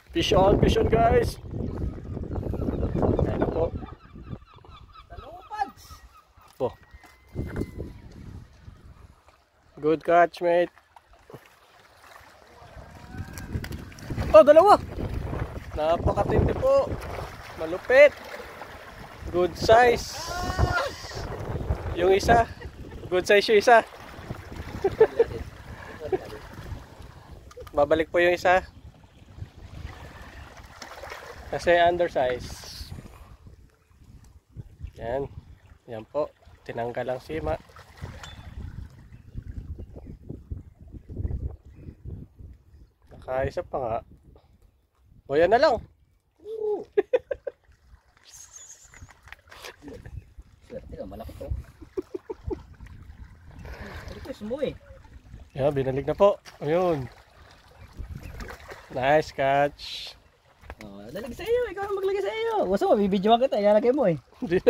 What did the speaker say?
Fish on guys. Ayan na po. Talupads. Po. Good catch, mate. Oh, dalawa. Napakatindi po. Malupit. Good size. Yung isa. Good size yung isa. Babalik po yung isa. Kasi undersize. Yan. Yan po. Tinanggal ang sima. Nakaisa pa nga. O yan na lang. Swerte ka, malaki to. Request mo eh. Yan, binalig na po. Ayun. Nice catch. Oh, dalag sa iyo, ikaw ang maglagay sa iyo. Gusto mo, bibidyoan kita, ilalagay mo eh.